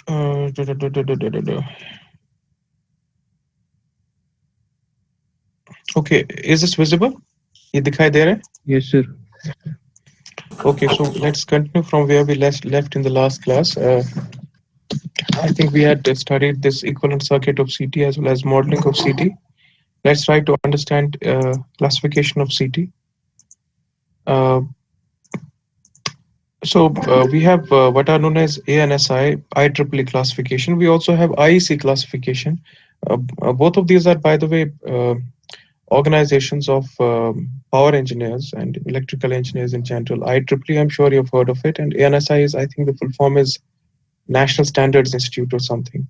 Du- du- du- du- du- du- du- du. Okay, is this visible? ये दिखाई दे रहा है? Yes, sir. Okay, so let's continue from where we left in the last class. I think we had studied this equivalent circuit of CT as well as modeling of CT. Let's try to understand classification of CT. Uh, so we have what are known as ANSI, IEEE classification. We also have IEC classification. Both of these are, by the way, organizations of power engineers and electrical engineers in general. IEEE, I'm sure you've heard of it, and ANSI is, I think, the full form is National Standards Institute or something.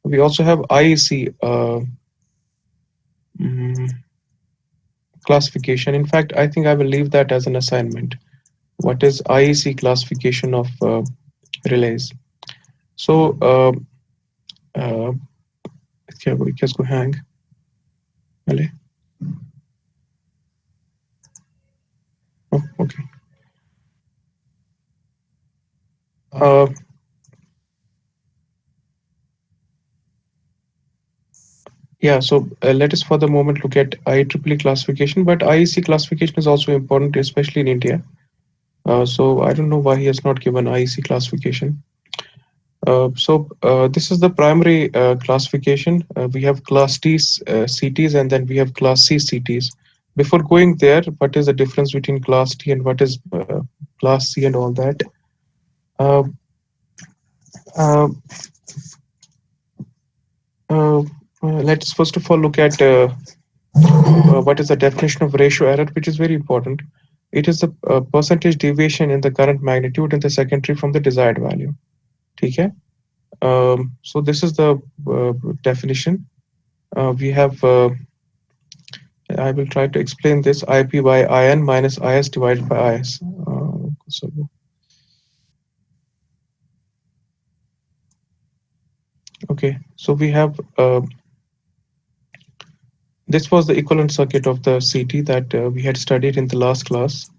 We also have IEC mm, classification. In fact, I think I will leave that as an assignment. What is IEC classification of relays? So, uh, क्या इसको hang? Allez. Oh, okay. Uh, yeah, so let us for the moment look at IEEE classification, but IEC classification is also important, especially in India. So I don't know why he has not given IEC classification. So this is the primary classification. We have class T CTs and then we have class C CTs. Before going there, what is the difference between class T and what is class C and all that? Uh, uh, uh, let's first of all look at what is the definition of ratio error, which is very important. It is the percentage deviation in the current magnitude in the secondary from the desired value. Okay? So this is the definition. We have I will try to explain this IP by IN minus IS divided by IS. So, okay, so we have this was the equivalent circuit of the CT that we had studied in the last class.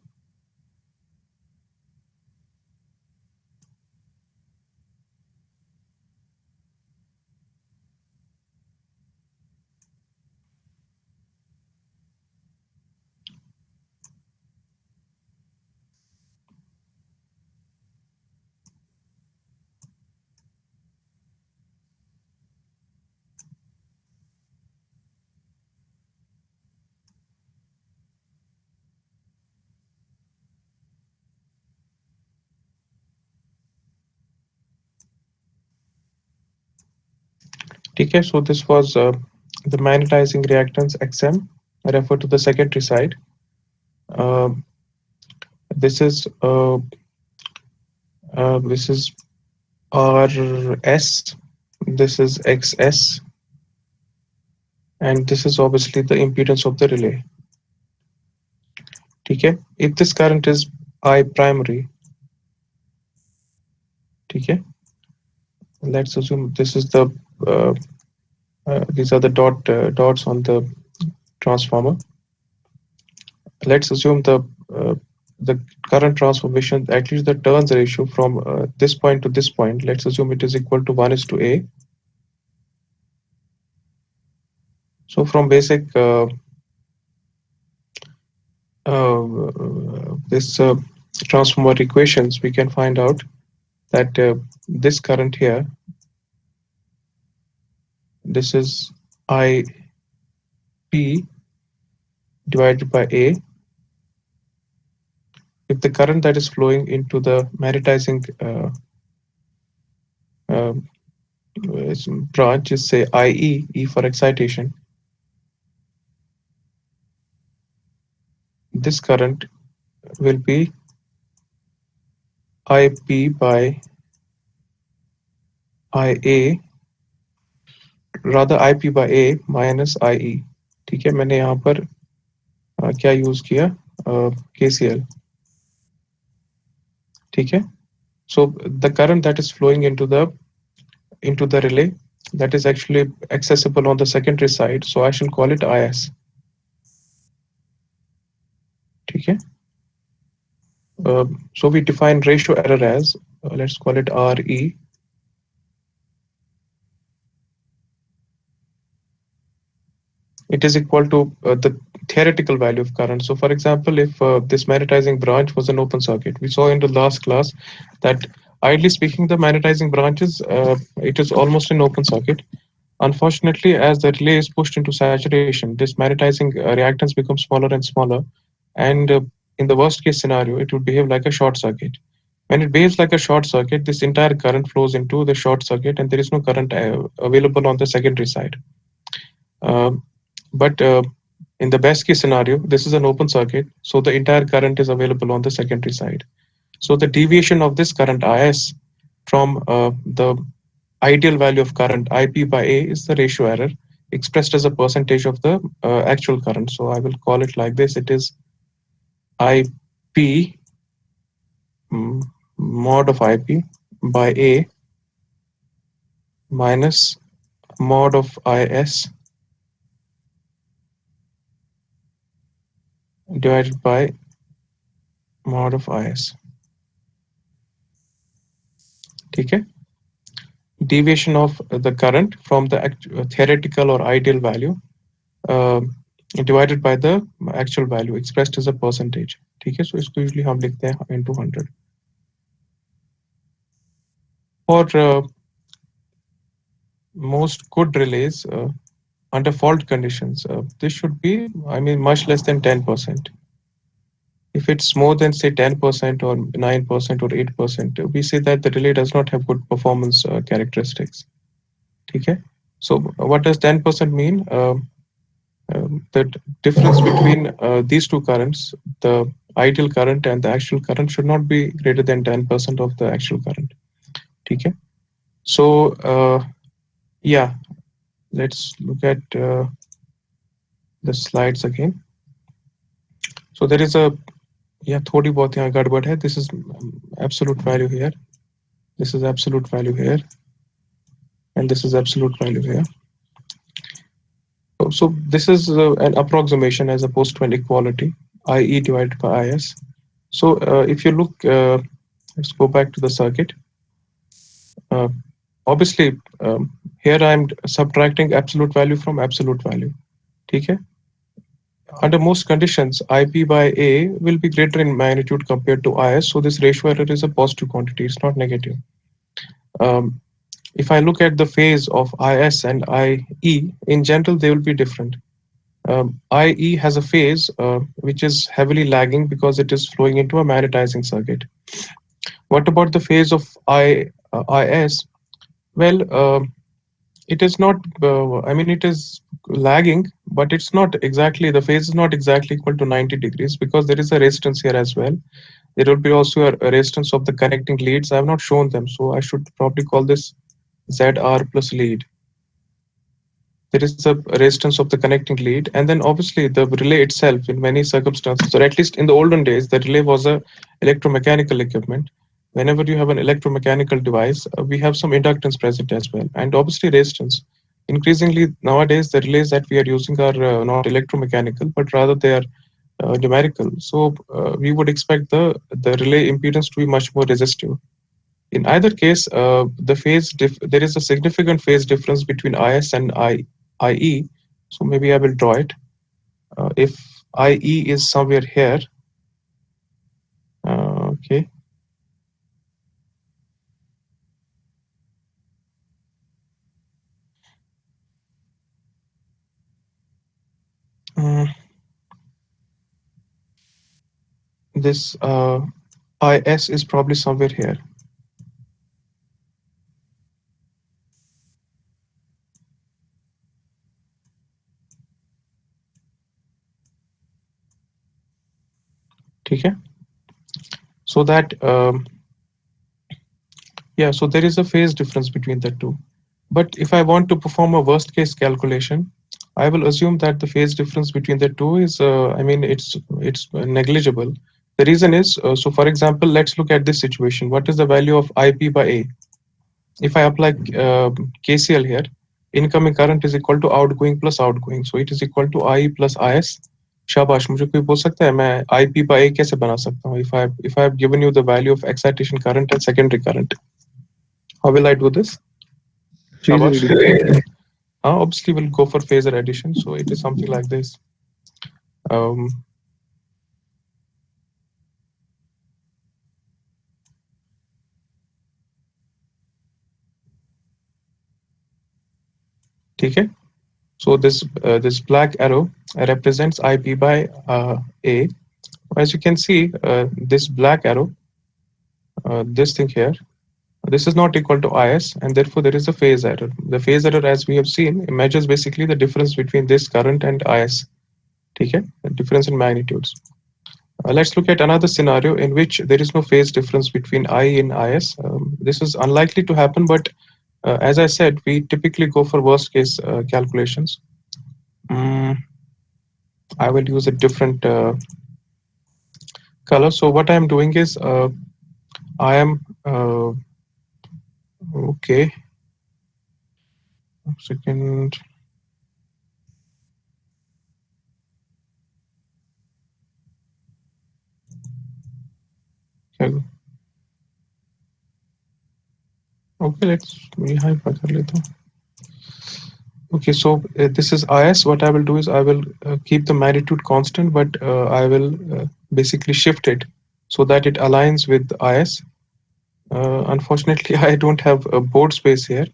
Okay, so this was the magnetizing reactance XM. I refer to the secondary side. Uh, this is RS. This is XS, and this is obviously the impedance of the relay. Okay, if this current is I primary, okay, let's assume this is the these are the dots on the transformer. Let's assume the current transformation, at least the turns ratio from this point to this point, let's assume it is equal to 1 is to A. So from basic this transformer equations, we can find out that this current here, this is IP divided by A. If the current that is flowing into the magnetizing uh, branch is say IE, E for excitation, this current will be IP by IA, rather IP by A minus IE. ठीक है, मैंने यहाँ पर क्या use किया KCL. ठीक है, so the current that is flowing into the relay, that is actually accessible on the secondary side, so I shall call it IS. ठीक है, so we define ratio error as let's call it RE. it is equal to the theoretical value of current. So, for example, if this magnetizing branch was an open circuit, we saw in the last class that ideally speaking, the magnetizing branch is it is almost an open circuit. Unfortunately, as the relay is pushed into saturation, this magnetizing reactance becomes smaller and smaller, and in the worst case scenario, it would behave like a short circuit. When it behaves like a short circuit, this entire current flows into the short circuit, and there is no current available on the secondary side. Um, but in the best case scenario, this is an open circuit, so the entire current is available on the secondary side. So the deviation of this current Is from the ideal value of current IP by A is the ratio error expressed as a percentage of the actual current. So I will call it like this. It is IP mod of IP by A minus mod of IS divided by mod of IS. Okay? Deviation of the current from the theoretical or ideal value uh, divided by the actual value expressed as a percentage. ठीक है, so इसको usually हम लिखते हैं into 100. For most good relays under fault conditions, this should be, I mean, much less than 10%. If it's more than say 10% or 9% or 8%, we say that the relay does not have good performance characteristics. Okay? So what does 10% mean? The difference between these two currents, the ideal current and the actual current, should not be greater than 10% of the actual current. Okay? So yeah, let's look at the slides again. So there is a yeah, थोड़ी बहुत यहाँ गड़बड़ है. This is absolute value here. This is absolute value here, and this is absolute value here. So this is an approximation as opposed to an equality, IE divided by IS. So if you look, let's go back to the circuit. Uh, Obviously, here I'm subtracting absolute value from absolute value. Okay? Under most conditions, IP by A will be greater in magnitude compared to IS. So this ratio error is a positive quantity. It's not negative. Um, if I look at the phase of IS and IE, in general, they will be different. IE has a phase which is heavily lagging because it is flowing into a magnetizing circuit. What about the phase of IS? Well, it is not, I mean, it is lagging, but it's not exactly, the phase is not exactly equal to 90 degrees because there is a resistance here as well. There will be also a resistance of the connecting leads. I have not shown them, so I should probably call this ZR plus lead. There is a resistance of the connecting lead, and then obviously the relay itself in many circumstances, or at least in the olden days, the relay was a electromechanical equipment. Whenever you have an electromechanical device, we have some inductance present as well, and obviously resistance. Increasingly nowadays, the relays that we are using are not electromechanical, but rather they are numerical. So we would expect the relay impedance to be much more resistive. In either case, there is a significant phase difference between IS and IE. So maybe I will draw it. If IE is somewhere here, okay. Uh, this IS is probably somewhere here. Okay. So that yeah, so there is a phase difference between the two. But if I want to perform a worst case calculation, I will assume that the phase difference between the two is, I mean, it's negligible. The reason is, so for example, let's look at this situation. What is the value of IP by A? If I apply KCL here, incoming current is equal to outgoing plus outgoing. So it is equal to IE plus IS. शाबाश, मुझे कोई बोल सकता है मैं IP by A कैसे बना सकता हूँ? If I have given you the value of excitation current and secondary current, how will I do this? Please शाबाश. read it. Obviously, we'll go for phasor addition. So it is something like this. Um, okay. So this black arrow represents IP by A. As you can see, this black arrow, this thing here, this is not equal to IS, and therefore there is a phase error. The phase error, as we have seen, measures basically the difference between this current and IS. Okay, the difference in magnitudes. Let's look at another scenario in which there is no phase difference between I and IS. This is unlikely to happen, but as I said, we typically go for worst case calculations. Mm, I will use a different color. So what I am doing is I am okay. Second. Okay, okay, let's rehype कर लेता हूँ. Okay, so this is IS. What I will do is I will keep the magnitude constant, but I will basically shift it so that it aligns with IS. Unfortunately, I don't have a board space here.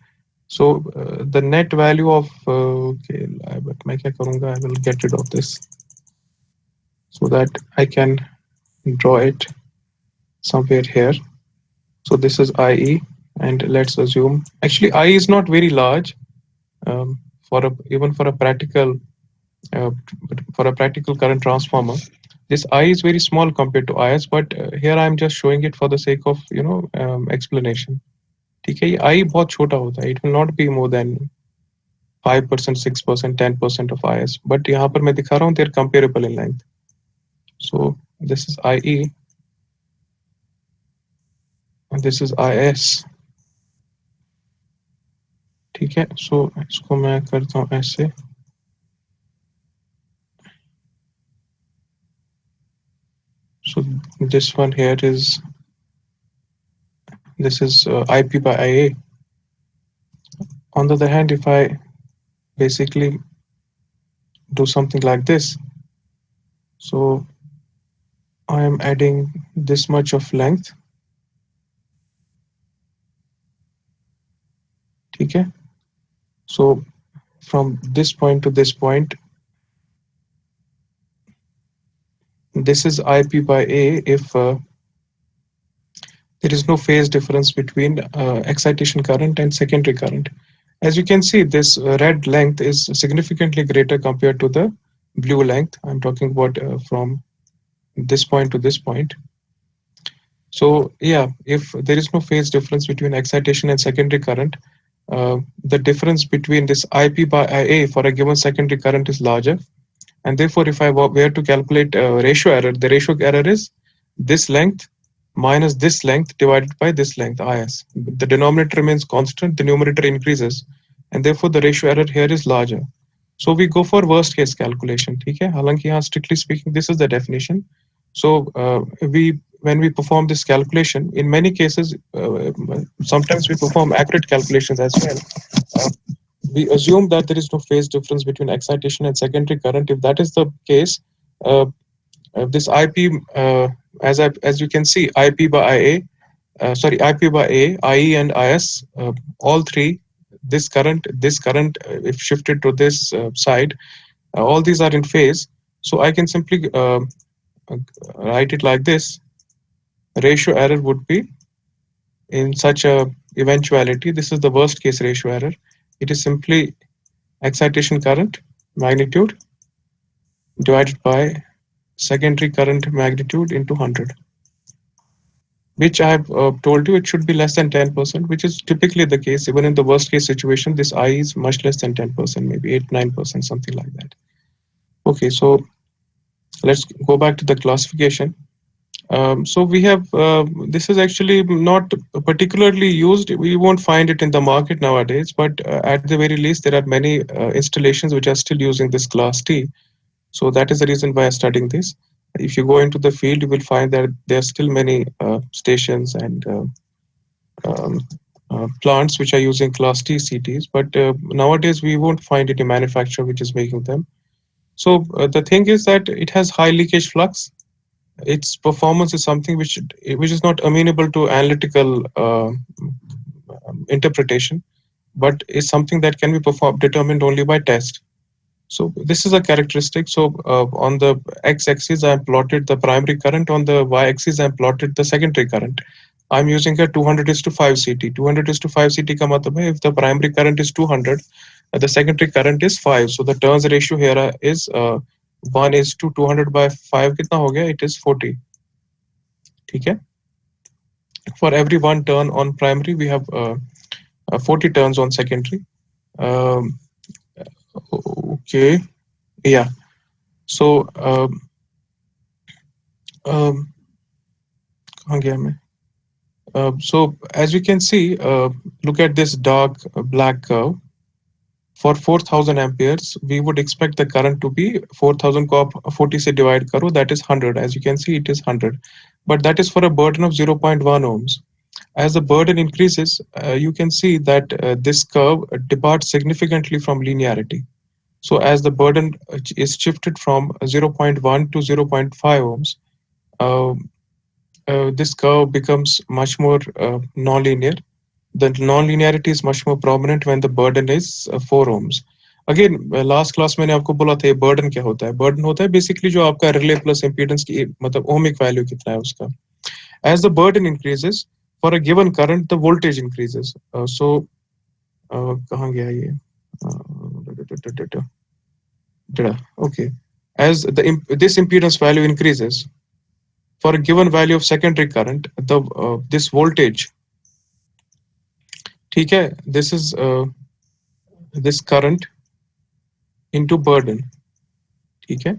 So the net value of okay, but मैं क्या करूँगा? I will get rid of this so that I can draw it somewhere here. So this is IE, and let's assume actually IE is not very large for a even uh, for a practical current transformer. This I is very small compared to IS, but here I am just showing it for the sake of explanation. ठीक है ये I बहुत छोटा होता है. It will not be more than 5%, 6%, 10% of IS. But यहाँ पर मैं दिखा रहा हूँ they're comparable in length. So this is IE and this is IS. ठीक है. So इसको मैं करता हूँ ऐसे. So this one here is this is IP by IA. On the other hand, if I basically do something like this, so I am adding this much of length. Okay. So from this point to this point, this is IP by A if there is no phase difference between excitation current and secondary current. As you can see, this red length is significantly greater compared to the blue length. I'm talking about from this point to this point. So yeah, if there is no phase difference between excitation and secondary current, the difference between this IP by IA for a given secondary current is larger. And therefore, if I were to calculate ratio error, the ratio error is this length minus this length divided by this length, IS. The denominator remains constant, the numerator increases, and therefore the ratio error here is larger. So we go for worst case calculation. ठीक है? हालांकि यहाँ strictly speaking, this is the definition. So we when we perform this calculation, in many cases, sometimes we perform accurate calculations as well. Uh, we assume that there is no phase difference between excitation and secondary current. If that is the case, uh, this IP, as you can see, IP by IA, sorry, IP by A, IE, and IS, all three, this current, if shifted to this side, all these are in phase. So I can simply write it like this. Ratio error would be in such a eventuality. This is the worst case ratio error. It is simply excitation current magnitude divided by secondary current magnitude into 100, which I have told you it should be less than 10%, which is typically the case. Even in the worst case situation, this I is much less than 10%, maybe 8, 9%, something like that. Okay, so let's go back to the classification. So we have, this is actually not particularly used. We won't find it in the market nowadays, but at the very least, there are many installations which are still using this class T. So that is the reason why I'm studying this. If you go into the field, you will find that there are still many stations and um, plants which are using class T CTs, but nowadays we won't find any manufacturer which is making them. So the thing is that it has high leakage flux. Its performance is something which is not amenable to analytical interpretation, but is something that can be performed determined only by test. So this is a characteristic. So on the x-axis, I plotted the primary current. On the y-axis, I plotted the secondary current. I'm using a 200 is to 5 CT. 200 is to 5 CT का मतलब है if the primary current is 200, the secondary current is 5. So the turns ratio here is 1 is to 200 by 5 कितना हो गया? It is 40. ठीक है? For every one turn on primary, we have 40 turns on secondary. Um, okay, yeah. So um, कहाँ गया मैं? So as we can see, look at this dark black curve. For 4000 amperes, we would expect the current to be 4000 को आप 40 से divide करो, that is 100. As you can see, it is 100. But that is for a burden of 0.1 ohms. As the burden increases, you can see that this curve departs significantly from linearity. So as the burden is shifted from 0.1 to 0.5 ohms, uh, this curve becomes much more non-linear. The non-linearity is much more prominent when the burden is 4 ohms. Again, last class मैंने आपको बोला था ये burden क्या होता है? Burden होता है basically जो आपका relay plus impedance की मतलब ohmic value कितना है उसका. As the burden increases, for a given current, the voltage increases. कहाँ गया ये? Okay. As this impedance value increases, for a given value of secondary current, the this voltage, ठीक है, this is this current into burden, ठीक है.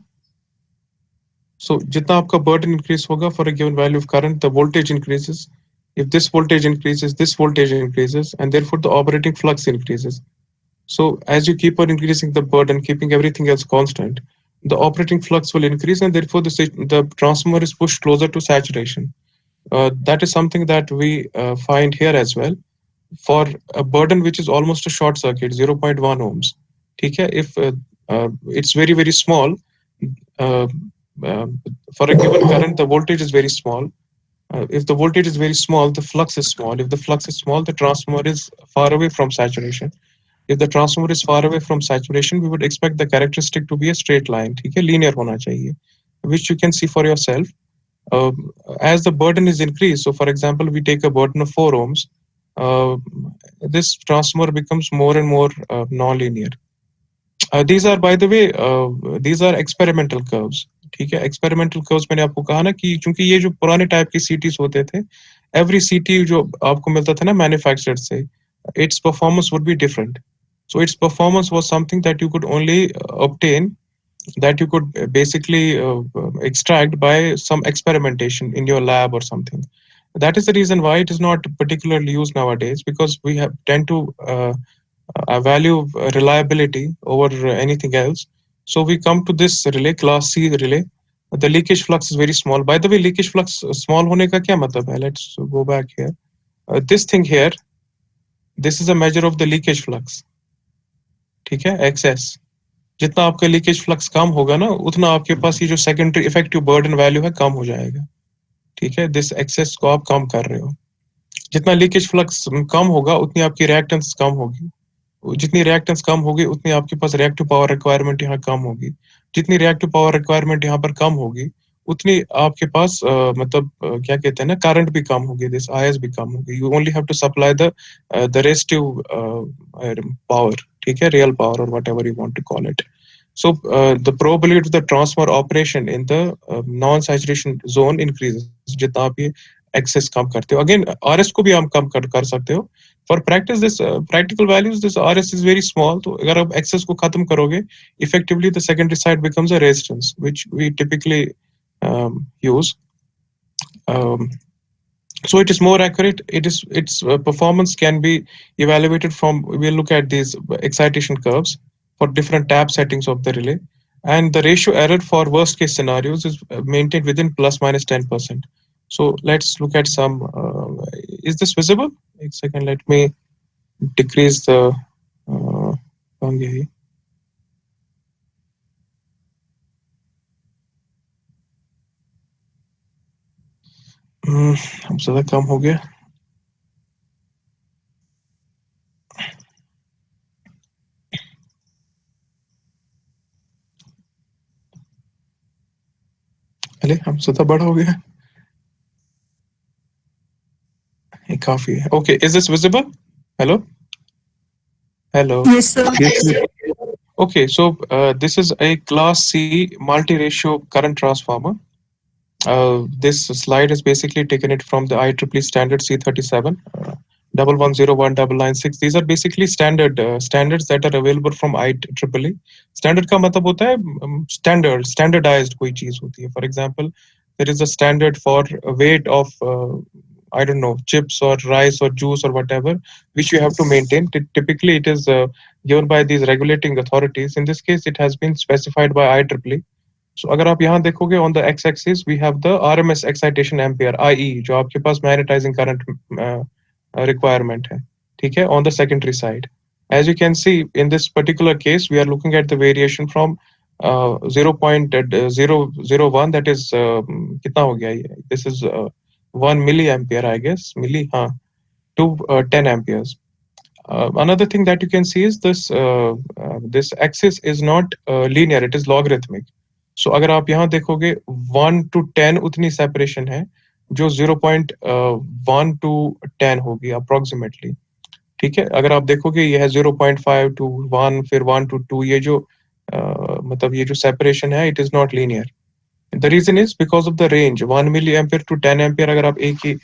So जितना आपका burden increase होगा for a given value of current, the voltage increases. If this voltage increases, this voltage increases, and therefore the operating flux increases. So as you keep on increasing the burden, keeping everything else constant, the operating flux will increase, and therefore the transformer is pushed closer to saturation. That is something that we find here as well. For a burden which is almost a short circuit, 0.1 ohms, ठीक है, if it's very very small, uh, uh, for a given current, the voltage is very small. If the voltage is very small, the flux is small. If the flux is small, the transformer is far away from saturation. If the transformer is far away from saturation, we would expect the characteristic to be a straight line, ठीक है, linear होना चाहिए, which you can see for yourself. As the burden is increased, so for example, we take a burden of 4 ohms, uh, this transformer becomes more and more non-linear. These are, by the way, these are experimental curves. ठीक है, experimental curves मैंने आपको कहा ना कि चूंकि ये जो पुराने टाइप के सीटीज होते थे, एवरी सीटी जो आपको मिलता था ना मैन्युफैक्चरर से, its performance would be different. So its performance was something that you could only obtain, that you could basically extract by some experimentation in your lab or something. That is the reason why it is not particularly used nowadays, because we have tend to value reliability over anything else. So we come to this relay, class C relay. The leakage flux is very small. By the way, leakage flux small होने का क्या मतलब है? Let's go back here. This thing here, this is a measure of the leakage flux. ठीक है, XS. जितना आपका leakage flux कम होगा ना, उतना आपके पास ये जो सेकेंडरी इफेक्टिव बर्डन वैल्यू है कम हो जाएगा. ठीक है, दिस एक्सेस को आप कम कर रहे हो. जितना लीकेज फ्लक्स कम होगा, उतनी आपकी रिएक्टेंस कम होगी. जितनी रिएक्टेंस कम होगी, उतनी आपके पास रिएक्टिव पावर रिक्वायरमेंट यहाँ कम होगी. जितनी रिएक्टिव पावर रिक्वायरमेंट यहाँ पर कम होगी, उतनी आपके पास मतलब क्या कहते हैं ना, करंट भी कम होगी, दिस आयस भी कम होगी. You only have to supply the resistive power, ठीक है, रियल पावर और whatever you want to call it. So the probability of the transfer operation in the non-saturation zone increases. जितना आप ये excess कम करते हो, again RS को भी हम कम कर सकते हो. For practice, this practical values, this RS is very small. तो अगर आप excess को खत्म करोगे, effectively the secondary side becomes a resistance, which we typically use. Um, so it is more accurate. Its performance can be evaluated from, we'll look at these excitation curves for different tap settings of the relay, and the ratio error for worst case scenarios is maintained within plus minus 10%. So let's look at some. Is this visible? एक second, let me decrease the. कहाँ गया ये? अब ज़्यादा कम हो गया. अरे अब ज़्यादा बड़ा हो गया. ये काफ़ी है. Okay, is this visible? Hello? Hello. Yes, sir. Yes, sir. Okay, so this is a Class C multi-ratio current transformer. This slide is basically taken it from the IEEE standard C37, 1101996. These are basically standards that are available from IEEE. Standard का मतलब होता है standardized कोई चीज होती है. For example, there is a standard for weight of I don't know, chips or rice or juice or whatever, which you have to maintain. Typically, it is given by these regulating authorities. In this case, it has been specified by IEEE. So अगर आप यहाँ देखोगे on the x-axis we have the RMS excitation ampere IE जो आपके पास magnetizing current requirement है, ठीक है, on the secondary side. As you can see in this particular case we are looking at the variation from 0.001, that is कितना हो गया ये, this is 1 milliampere I guess, milli हाँ, to 10 amperes. Another thing that you can see is this axis is not linear, it is logarithmic. So अगर आप यहाँ देखोगे 1 to 10 उतनी separation है जो 0.1 to 10 होगी approximately. ठीक है, अगर आप देखोगे ये है 0.5 to 1, फिर 1 to 2, ये जो मतलब ये जो separation है, it is not linear. The reason is because of the range 1 milliampere to 10 ampere. अगर आप एक ही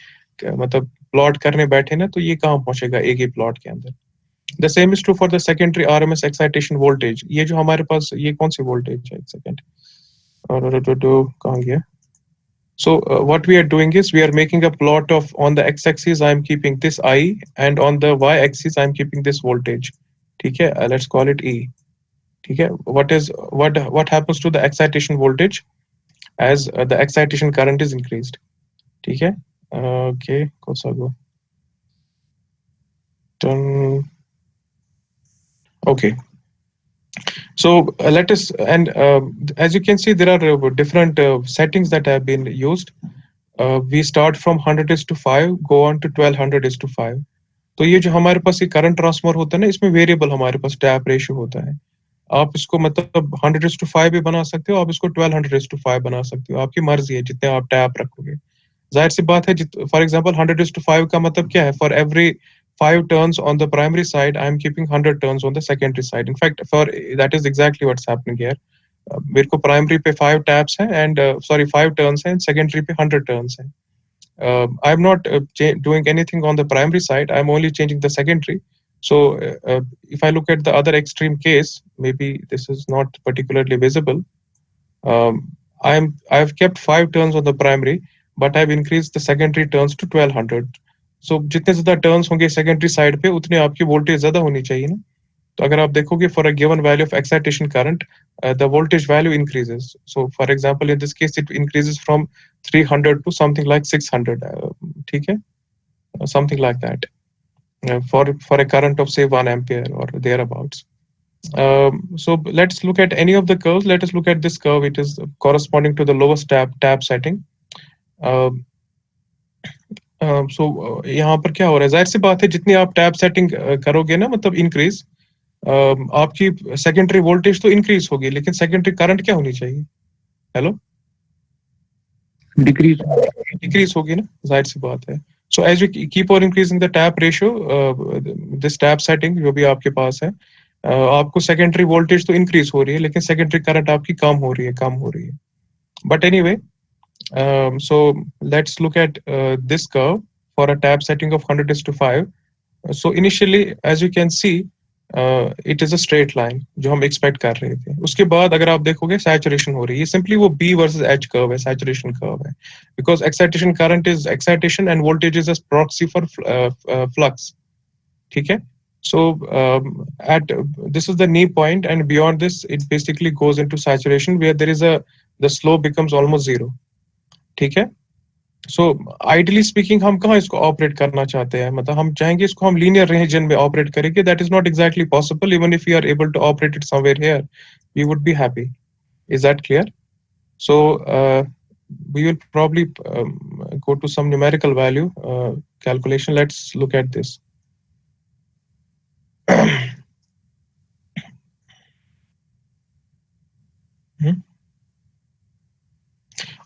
मतलब प्लॉट करने बैठे ना तो ये कहाँ पहुंचेगा एक ही प्लॉट के अंदर. The same is true for the secondary RMS excitation voltage. ये जो हमारे पास ये कौन सी voltage है, एक second, और कहाँ गया. So what we are doing is we are making a plot of, on the x-axis I am keeping this I, and on the y-axis I am keeping this voltage. ठीक है, let's call it E. ठीक है, what happens to the excitation voltage as the excitation current is increased. ठीक है, okay, कौन सा गो. Okay. So let us, and as you can see, there are different settings that have been used. We start from 100:5, go on to 1200:5. तो ये जो हमारे पास ये current transfer होता है ना, इसमें वेरिएबल हमारे पास टैप रेशियो होता है. आप इसको मतलब 100:5 भी बना सकते हो, आप इसको 1200:5 बना सकते हो, आपकी मर्जी है जितने आप टैप रखोगे. जाहिर सी बात है, फॉर एग्जांपल 100:5 का मतलब क्या है, for every 5 turns on the primary side I am keeping 100 turns on the secondary side. In fact, for that is exactly what's happening here. मेरे को प्राइमरी पे 5 टैप्स हैं एंड सॉरी 5 टर्न्स हैं, secondary पे 100 टर्न्स हैं. I am not doing anything on the primary side, I am only changing the secondary. So if I look at the other extreme case, maybe this is not particularly visible. I've kept 5 turns on the primary, but I've increased the secondary turns to 1200. So जितने ज्यादा turns होंगे secondary side पे उतनी आपकी voltage ज्यादा होनी चाहिए ना. तो अगर आप देखोगे for a given value of excitation current, the voltage value increases. So for example in this case it increases from 300 to something like 600. ठीक है, something like that, for a current of say 1 ampere or thereabouts. So let's look at any of the curves. Let us look at this curve. It is corresponding to the lowest tap setting. So यहाँ पर क्या हो रहा है, जाहिर सी बात है जितनी आप टैप सेटिंग करोगे ना, मतलब इंक्रीज, आपकी सेकेंडरी वोल्टेज तो इंक्रीज होगी, लेकिन सेकेंडरी करंट क्या होनी चाहिए. हेलो, डिक्रीज होगी ना, जाहिर सी बात है. So as you keep on increasing the tap ratio, this tap setting जो भी आपके पास है, आपको सेकेंडरी वोल्टेज तो इंक्रीज हो रही है, लेकिन सेकेंडरी करंट आपकी कम हो रही है. But anyway, so let's look at this curve for a tap setting of 100:5. So initially, as you can see, it is a straight line जो हम expect कर रहे थे. उसके बाद अगर आप देखोगे saturation हो रही है, simply वो B versus H curve है, saturation curve है, because excitation current is excitation and voltage is a proxy for flux. ठीक है. So at this is the knee point, and beyond this it basically goes into saturation where the slope becomes almost zero. ठीक है. So ideally speaking हम कहाँ इसको operate करना चाहते हैं, मतलब हम चाहेंगे इसको हम लीनियर रीजन में ऑपरेट करेंगे. That is not exactly possible. Even if you are able to operate it somewhere here, we would be happy. Is that clear? So we will probably go to some numerical value calculation. Let's look at this. Hmm?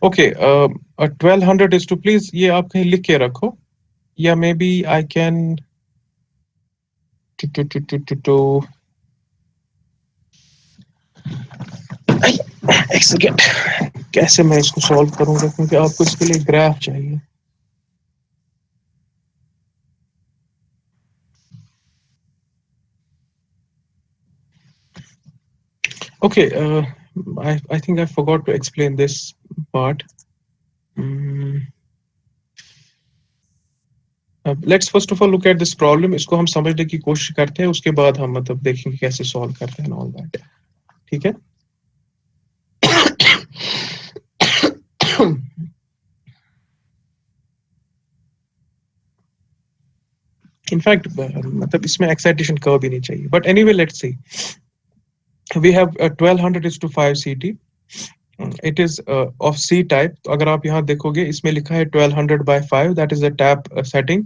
Okay, 1200 is to, please ये आप कहीं लिख के रखो, या maybe I can to एक second, कैसे मैं इसको सॉल्व करूंगा, क्योंकि आपको इसके लिए ग्राफ चाहिए. Okay, I think I forgot to explain this part. Let's first of all look at this problem. इसको हम समझने की कोशिश करते हैं, उसके बाद हम मतलब देखेंगे कैसे सॉल्व करते हैं ऑल दैट. ठीक है. इनफैक्ट मतलब इसमें एक्साइटेशन कर्व भी नहीं चाहिए, but anyway let's see. We have 1200 is to 5 CT. It is of C type. तो अगर आप यहाँ देखोगे, इसमें लिखा है 1200/5, that is a tap setting.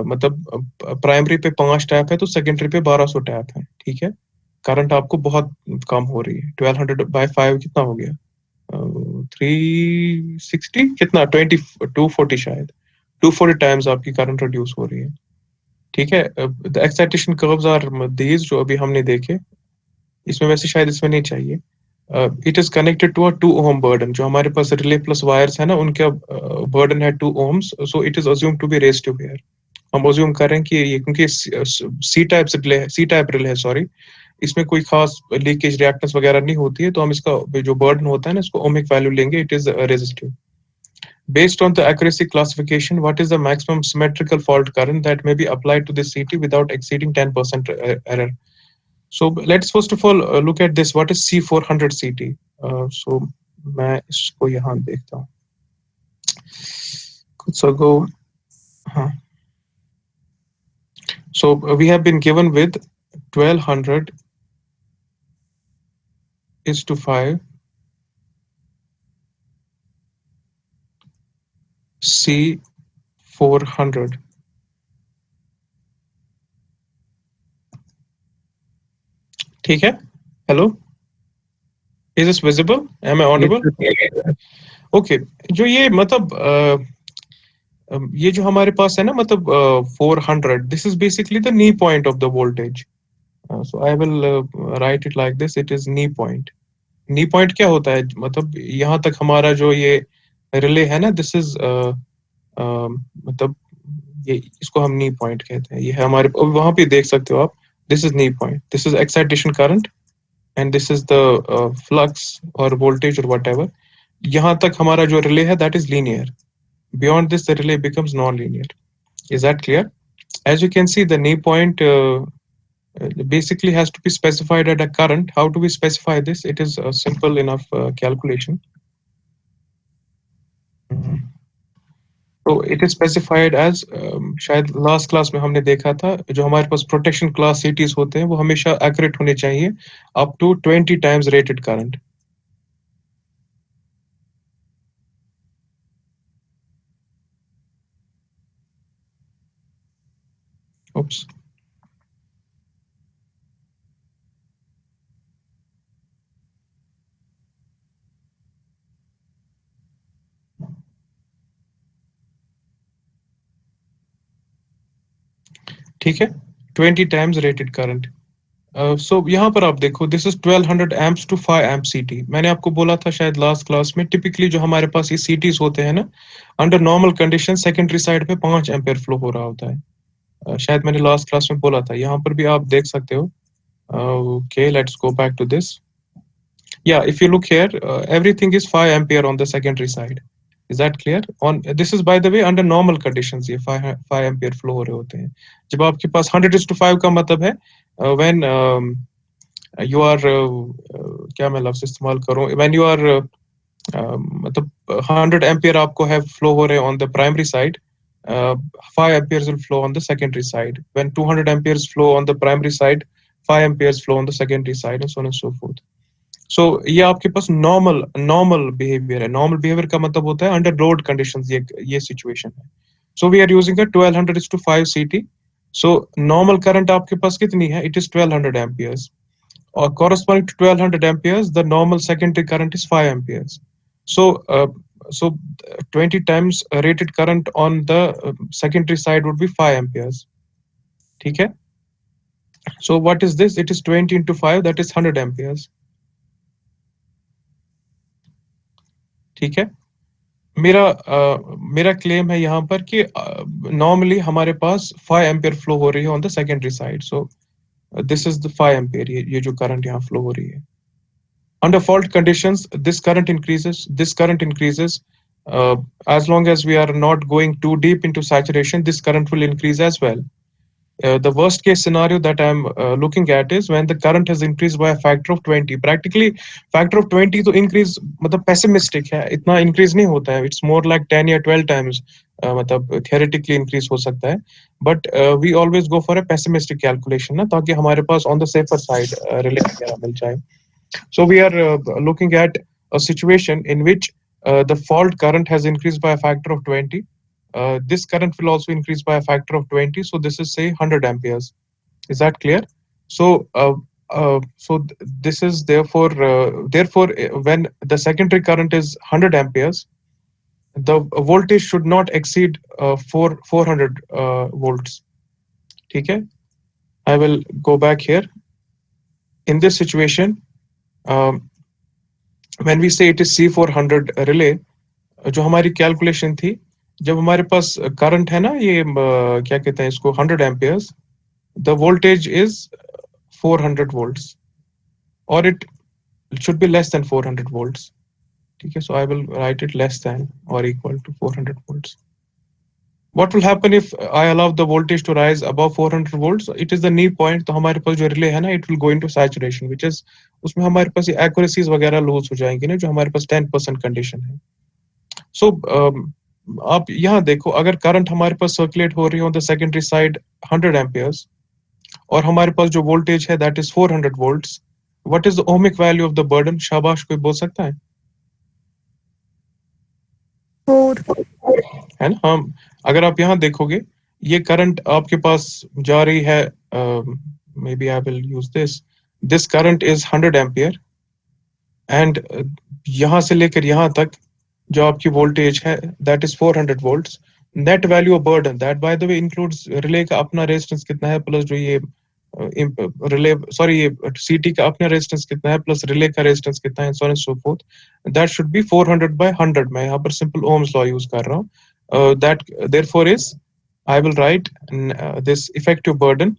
मतलब प्राइमरी पे 5 टैप है तो सेकेंडरी पे 1200 टैप है. ठीक है. करंट आपको बहुत कम हो रही है. 1200/5 कितना हो गया? 360 कितना, 240 शायद. 240 टाइम्स आपकी करंट रिड्यूस हो रही है. ठीक है. The excitation curves are these जो अभी हमने देखे. इसमें वैसे शायद इसमें नहीं चाहिए. It is connected to a 2 ohm burden. जो हमारे पास रिले प्लस वायर्स है ना, उनका बर्डन है 2 ohms. So it is assume to be raised to here. हम अज्यूम कर रहे हैं कि ये, क्योंकि सी टाइप रिले है, सी टाइप रिले है सॉरी, इसमें कोई खास लीकेज रिएक्टेंस वगैरह नहीं होती है, तो हम इसका जो बर्डन होता है ना, इसको ओमिक वैल्यू लेंगे. It is resistive. Based on the accuracy classification, what is the maximum symmetrical fault current that may be applied to this CT without exceeding 10% error? So let's first of all look at this. What is C400 CT? So मैं इसको यहाँ देखता हूँ. कुछ ago, हाँ. So we have been given with 1200 is to 5 C400. ठीक है. Hello, is this visible? Am I audible? Okay. जो ये मतलब ये जो हमारे पास है ना, मतलब 400, this is basically the knee point of the voltage. So I will write it like this. It is knee point. Knee point क्या होता है? मतलब यहाँ तक हमारा जो ये रिले है ना, दिस इज मतलब ये, इसको हम नी पॉइंट कहते हैं. ये है हमारे, वहां पे देख सकते हो आप. This is knee point. This is excitation current and this is the flux or voltage or whatever. यहाँ तक हमारा जो relay है, that is linear. Beyond this, the relay becomes non-linear. Is that clear? As you can see, the knee point basically has to be specified at a current. How do we specify this? It is a simple enough calculation. तो it is specified as शायद last class में हमने देखा था, जो हमारे पास protection class cities होते हैं वो हमेशा एक्यूरेट होने चाहिए up to 20 times rated current. Oops. ठीक है. 20 टाइम्स रेटेड करंट. सो यहाँ पर आप देखो, this is 1200 amps to 5 amp CT. मैंने आपको बोला था शायद लास्ट क्लास में, टिपिकली जो हमारे पास ये CTs होते हैं ना, under normal condition secondary side पे 5 एम्पेयर फ्लो हो रहा होता है. शायद मैंने लास्ट क्लास में बोला था. यहाँ पर भी आप देख सकते हो. Okay, let's go back to this. Yeah, if you look here, everything is 5 ampere on the secondary side. Is that clear? On this is by the way under normal conditions, ये 5 ampere flow हो रहे होते हैं. जब आपके पास 100:5 का मतलब है when you are क्या मैं लफ्ज़ इस्तेमाल करूँ, when you are मतलब 100 एम्पियर आपको है फ्लो हो रहे on the primary side, 5 amperes will flow on the secondary side. When 200 amperes flow on the primary side, 5 amperes flow on the secondary side, and so on and so forth. So ये आपके पास normal behaviour है. Normal behaviour का मतलब होता है under load conditions, ये situation है. So we are using a 1200:5 CT. So normal current आपके पास कितनी है? It is 1200 amperes. Or corresponding to 1200 amperes, the normal secondary current is 5 amperes. So, so 20 times rated current on the secondary side would be 5 amperes. ठीक है? So what is this? It is 20 into 5, that is 100 amperes. ठीक है? मेरा claim है यहाँ पर कि normally हमारे पास 5 एम्पियर फ्लो हो रही है on the secondary side. So this is the 5 ampere, ये जो करंट यहाँ फ्लो हो रही है. Under fault conditions, this current increases. This current increases. As long as we are not going too deep into saturation, this current will increase as well. The worst case scenario that I'm looking at is when the current has increased by a factor of 20. Practically, factor of 20 तो increase मतलब pessimistic है, इतना increase नहीं होता है. It's more like 10 या 12 times मतलब theoretically increase हो सकता है. But we always go for a pessimistic calculation ना, ताकि हमारे पास on the safer side relay वगैरह मिल जाए. So we are looking at a situation in which the fault current has increased by a factor of 20. This current will also increase by a factor of 20. So this is say 100 amperes. Is that clear? So this is therefore when the secondary current is 100 amperes, the voltage should not exceed 400 volts. Okay, I will go back here. In this situation, when we say it is C400 relay, जो हमारी calculation थी, जब हमारे पास current है ना, ये क्या कहते हैं इसको, 100 amperes, the voltage is 400 volts, or it should be less than 400 volts. ठीक है, so I will write it less than or equal to 400 volts. What will happen if I allow the voltage to rise above 400 volts? It is the knee point. तो हमारे पास जो relay है ना, it will go into saturation, which is उसमें हमारे पास ये accuracies वगैरह loose हो जाएंगी ना, जो हमारे पास 10% कंडीशन है. So आप यहाँ देखो, अगर करंट हमारे पास सर्कुलेट हो रही है on the secondary side 100 amperes, और हमारे पास जो वोल्टेज है that is 400 volts, what is the ohmic value of the burden? शाबाश, कोई बोल सकता है? 4. है ना? हम अगर आप यहाँ देखोगे, ये करंट आपके पास जा रही है, maybe I will use this current is 100 ampere, and यहाँ से लेकर यहाँ तक जो आपकी वोल्टेज है that is 400 volts. Net value of burden that by the way includes relay का अपना रेजिस्टेंस कितना है, प्लस जो ये रिले सॉरी ये सीटी का अपना रेजिस्टेंस कितना है, प्लस रिले का रेजिस्टेंस कितना है, so on and so fourth. That should be 400/100. मैं यहाँ पर सिंपल ओम्स लॉ यूज कर रहा हूँ. That therefore is, I will write this effective burden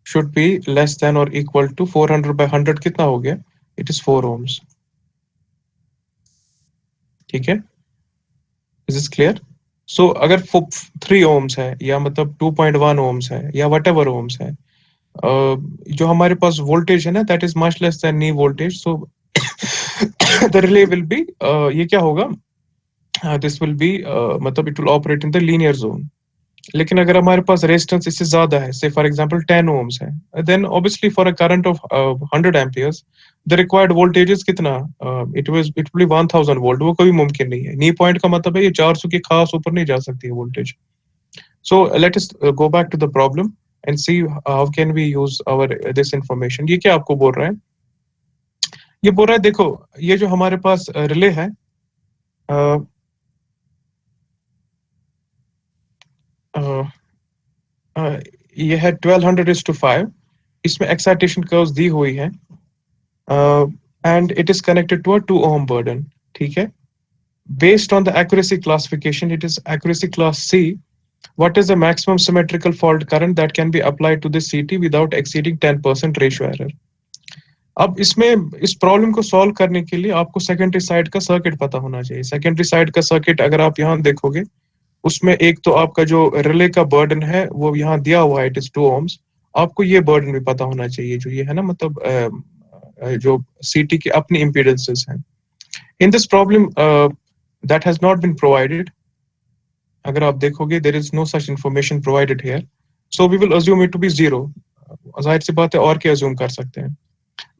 should be less than or equal to 400/100. कितना हो गया? It is 4 ohms. ठीक है? Is this clear? So अगर 3 ohms है, या मतलब 2.1 ohms है, या whatever ohms है, जो हमारे पास वोल्टेज है ना, that is much less than knee voltage. So the relay will be ये क्या होगा? This will be मतलब it will operate in the linear zone. लेकिन अगर हमारे पास रेजिस्टेंस इससे ज्यादा है, से फॉर एग्जांपल 10 ohms है, then obviously for a current of 100 amperes the required voltage is कितना? It will be 1000 volt. वो कभी मुमकिन नहीं है. नी पॉइंट का मतलब है ये 400 के खास ऊपर नहीं जा सकती है voltage. So let us go back to the problem and see how can we use our this information. ये क्या आपको बोल रहा है? ये बोल रहा है, देखो ये जो हमारे पास रिले है, ये है 1200:5. इसमें एक्साइटेशन कर्व्स दी हुई है, and it is connected to a 2 ohm burden. ठीक है? Based on the accuracy classification, it is accuracy class C. What is the maximum symmetrical fault current that can be applied to this CT without exceeding 10% ratio error? अब इसमें इस problem को solve करने के लिए आपको सेकेंडरी साइड का circuit पता होना चाहिए. सेकेंडरी साइड का सर्किट अगर आप यहाँ देखोगे, उसमें एक तो आपका जो रिले का बर्डन है वो यहाँ दिया हुआ है, इट इज 2 ohms। आपको ये बर्डन भी पता होना चाहिए, जो ये है ना, मतलब जो सीटी की अपनी इम्पीडेंसेस हैं। In this problem that has not been provided. अगर आप देखोगे, there is no such information provided here, so we will assume it to be zero. जाहिर सी बात है, और क्या अज्यूम कर सकते हैं?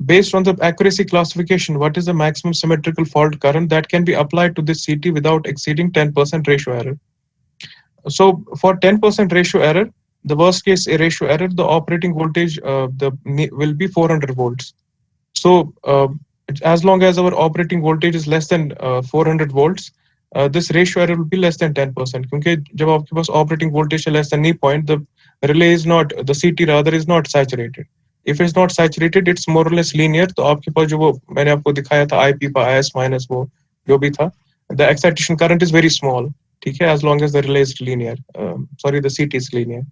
Based on the accuracy classification, what is the maximum symmetrical fault current that can be applied to this CT without exceeding 10% ratio error? So for 10% ratio error, the worst case ratio error, the operating voltage will be 400 volts. So as long as our operating voltage is less than 400 volts, this ratio error will be less than 10%. क्योंकि जब आपके पास operating voltage है less than knee point, the relay is not, the CT rather is not saturated. If it's not saturated, it's more or less linear. तो आपके पास जो वो मैंने आपको दिखाया था IP पर IS minus वो जो भी था, the excitation current is very small. ठीक है, as long as the relay is linear, sorry, the CT is linear.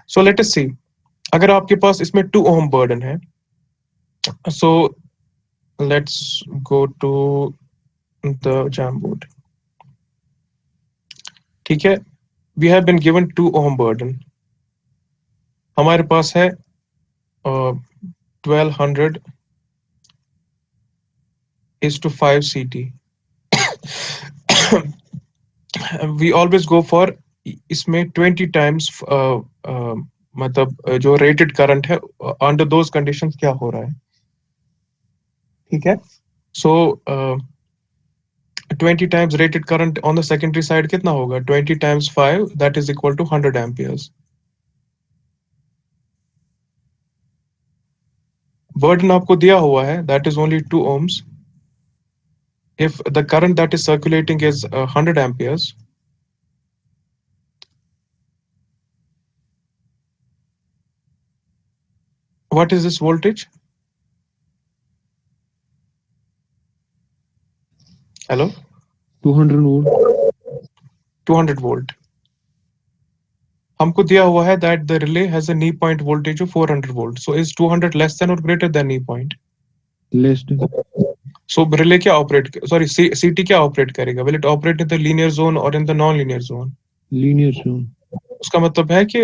So let us see, अगर आपके पास इसमें 2 ohm burden है, so let's go to the Jamboard. ठीक है, we have been given 2 ohm burden. हमारे पास है 1200 is to 5 CT. We always go for इसमें 20 times मतलब जो rated current है, under those conditions क्या हो रहा है? ठीक है, so 20 times rated current on the secondary side कितना होगा? 20 times 5, that is equal to 100 amperes. Burden आपको दिया हुआ है, that is only 2 ohms. If the current that is circulating is 100 amperes, what is this voltage? Hello? 200 volt. 200 volt. हमको दिया हुआ है that the relay has a knee point voltage of 400 volt. So is 200 less than or greater than knee point? Less than. So relay क्या operate, sorry, CT क्या operate करेगा? Will it operate in the linear zone or in the non-linear zone? Linear zone. उसका मतलब है कि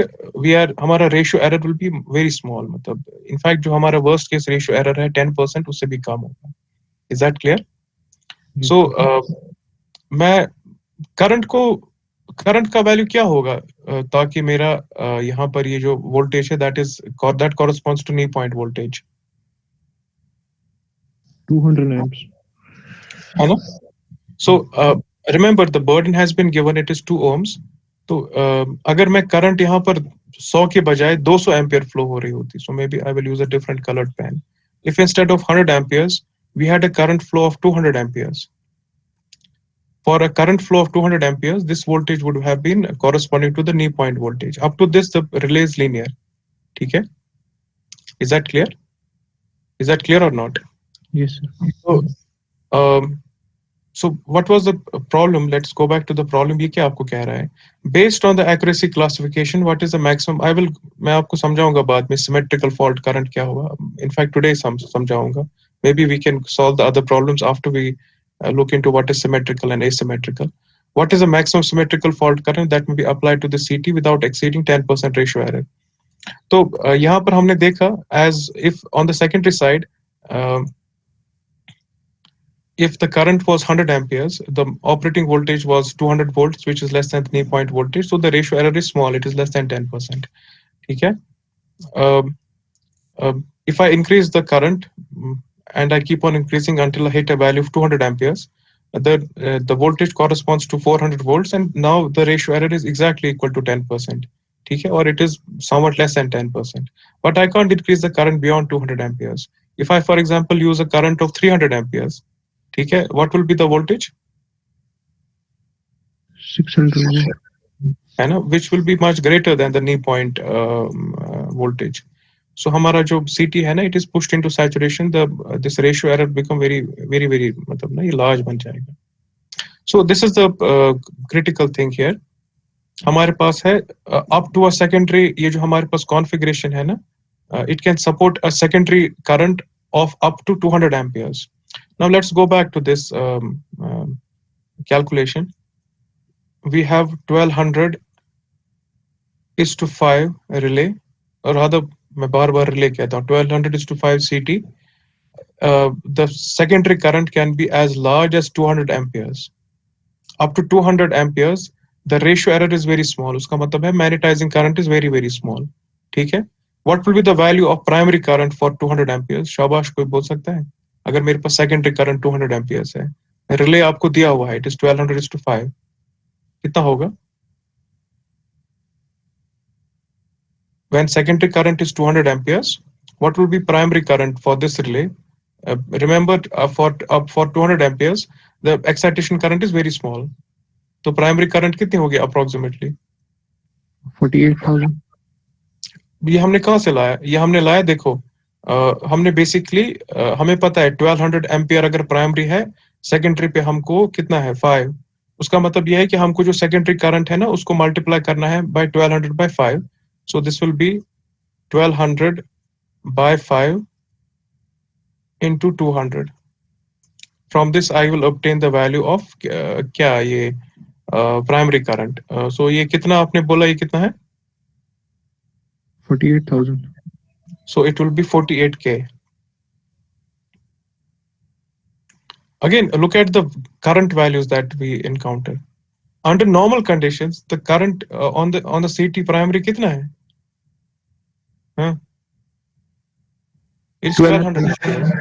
हमारा ratio error will be very small, मतलब in fact जो हमारा वर्स्ट केस रेशियो एरर है 10%, उससे भी कम होगा। Is that clear? सो मैं करंट का वैल्यू क्या होगा, ताकि मेरा यहाँ पर ये जो वोल्टेज है that corresponds to knee point voltage 200 amps. है ना? So remember the burden has been given, it is 2 ohms. तो अगर मैं करंट यहाँ पर 100 के बजाय 200 एम्पियर फ्लो हो रही होती, so maybe I will use a different colored pen. If instead of 100 amperes we had a current flow of 200 amperes, for a current flow of 200 amperes, this voltage would have been corresponding to the knee point voltage. Up to this the relay is linear. ठीक है? Is that clear? Is that clear or not? Yes, sir. So, um, so what was the problem? Let's go back to the problem. ये क्या आपको कह रहा है? Based on the accuracy classification, what is the maximum? मैं आपको समझाऊंगा बाद में symmetrical fault current क्या होगा. In fact, today समझाऊंगा. Maybe we can solve the other problems after we look into what is symmetrical and asymmetrical. What is the maximum symmetrical fault current that may be applied to the CT without exceeding 10% ratio error? तो यहाँ पर हमने देखा, as if on the secondary side, if the current was 100 amperes, the operating voltage was 200 volts, which is less than the knee point voltage. So the ratio error is small, it is less than 10%. Okay? If I increase the current and I keep on increasing until I hit a value of 200 amperes, the voltage corresponds to 400 volts, and now the ratio error is exactly equal to 10%. Okay? Or it is somewhat less than 10%. But I can't increase the current beyond 200 amperes. If I, for example, use a current of 300 amperes, ठीक है, what will be the voltage? 600 volt. है ना, which will be much greater than the knee point voltage. So हमारा जो CT है ना, it is pushed into saturation. This ratio error become very very very मतलब ना ये large बन जाएगा. So this is the critical thing here. हमारे पास है up to a secondary, ये जो हमारे पास configuration है ना, it can support a secondary current of up to 200 amperes. Now let's go back to this calculation. we have 1200 is to 5 relay, or rather मैं बार बार relay कहता हूँ, 1200 is to 5 CT. The secondary current can be as large as 200 amperes. Up to 200 amperes, the ratio error is very small. उसका मतलब है magnetizing current is very very small. ठीक है? What will be the value of primary current for 200 amperes? शाबाश, कोई बोल सकता है? अगर मेरे पास secondary current 200 amperes है, relay आपको दिया हुआ है, it is 1200 is to 5. कितना होगा? When secondary current is 200 amperes, what will be primary current for this relay? Remember, for 200 amperes, the excitation current is very small. तो primary current कितनी होगी approximately? 48,000. ये हमने कहाँ से लाया? ये हमने लाया, देखो, हमने बेसिकली हमें पता है 1200 एम्पियर अगर प्राइमरी है, सेकेंडरी पे हमको कितना है 5. उसका मतलब ये है कि हमको जो सेकेंडरी करंट है ना उसको मल्टीप्लाई करना है by 1200 by 5. So this will be 1200 by 5 into 200. From this I will obtain the value of क्या ये प्राइमरी करंट. सो ये कितना आपने बोला, ये कितना है? 48,000. So it will be 48K. Again, look at the current values that we encounter. Under normal conditions, the current on the CT primary कितना है? हाँ? It's 1200 amperes.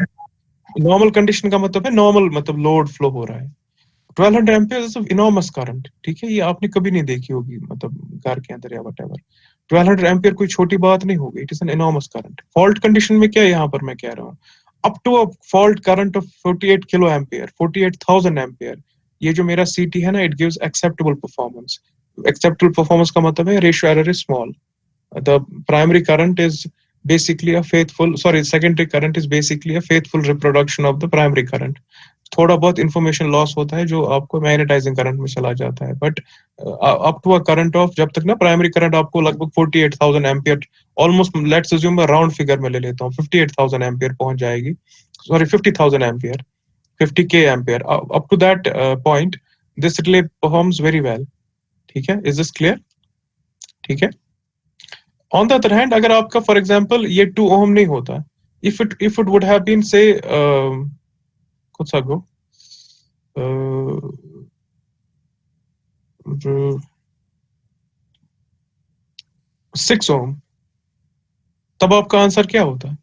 Normal condition का मतलब है normal मतलब load flow हो रहा है. 1200 amperes is enormous current. ठीक है, ये आपने कभी नहीं देखी होगी मतलब घर के अंदर या whatever. 1200 एम्पियर कोई छोटी बात नहीं होगी. It is an enormous current. Fault condition में क्या है यहाँ पर मैं कह रहा हूँ, up to a fault current of 48 kilo ampere, 48,000 ampere, ये जो मेरा सीटी है ना, it gives acceptable performance. Acceptable performance का मतलब है ratio error is small. The primary current is basically a secondary current is basically a faithful reproduction of the primary current. थोड़ा बहुत इंफॉर्मेशन लॉस होता है जो आपको मैग्नेटाइजिंग करंट में चला जाता है, but up to a current of, जब तक ना प्राइमरी करंट आपको लगभग 48,000 एम्पियर, ऑलमोस्ट लेट्स अज्यूम मैं राउंड फिगर में ले लेता हूँ, 58,000 एम्पियर पहुंच जाएगी, sorry 50,000 ampere, 50K ampere. Up to that point this relay performs very well. ठीक है, इज दिस क्लियर? ठीक है. ऑन द अदर हैंड, अगर आपका फॉर एग्जांपल ये 2 ओम नहीं होता, if it would have been say कुछ सा गो 6 ओम, तब आपका आंसर क्या होता?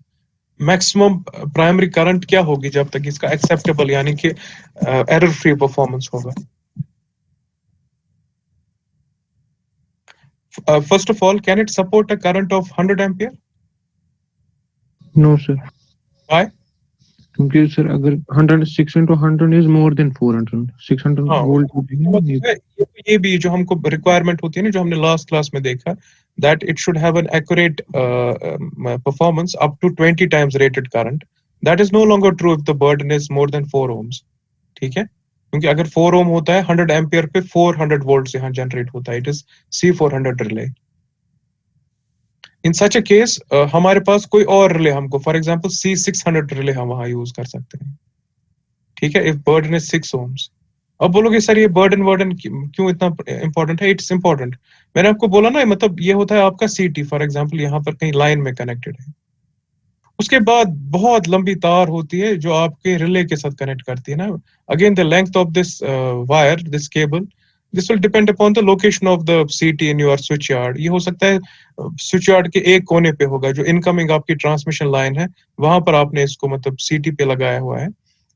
मैक्सिमम प्राइमरी करंट क्या होगी जब तक इसका एक्सेप्टेबल यानी कि एरर फ्री परफॉर्मेंस होगा? First of all, can it support a current of 100 ampere? No, sir. Why? क्योंकि सर अगर 106 into 100 is more than 400, 600 हाँ, वोल्ट ये भी जो हमको रिक्वायरमेंट होती है ना, जो हमने लास्ट क्लास में देखा, that it should have an accurate performance up to 20 times rated current. That is no longer true if the burden is more than 4 ohms. ठीक है, क्योंकि अगर 4 ओम होता है 100 एम्पियर पे 400 वोल्ट यहाँ जनरेट होता है. It is C400 relay. In such A case हमारे पास कोई और रिले, हमको फॉर एग्जांपल C600 रिले हम वहां यूज कर सकते हैं. ठीक है, इफ बर्डन इज 6 ohms. अब बोलोगे सर ये बर्डन क्यों इतना इंपॉर्टेंट है? It's important. मैंने आपको बोला ना, मतलब ये होता है आपका सीटी, फॉर एग्जांपल यहाँ पर कहीं लाइन में कनेक्टेड है, उसके बाद बहुत लंबी तार होती है जो आपके रिले के साथ कनेक्ट करती है ना. Again the length of this wire, this cable, this will depend upon the location of the सीटी इन योर स्विच यार्ड. ये हो सकता है स्विच यार्ड के एक कोने पे होगा, जो इनकमिंग आपकी ट्रांसमिशन लाइन है वहां पर आपने इसको मतलब सीटी पे लगाया हुआ है,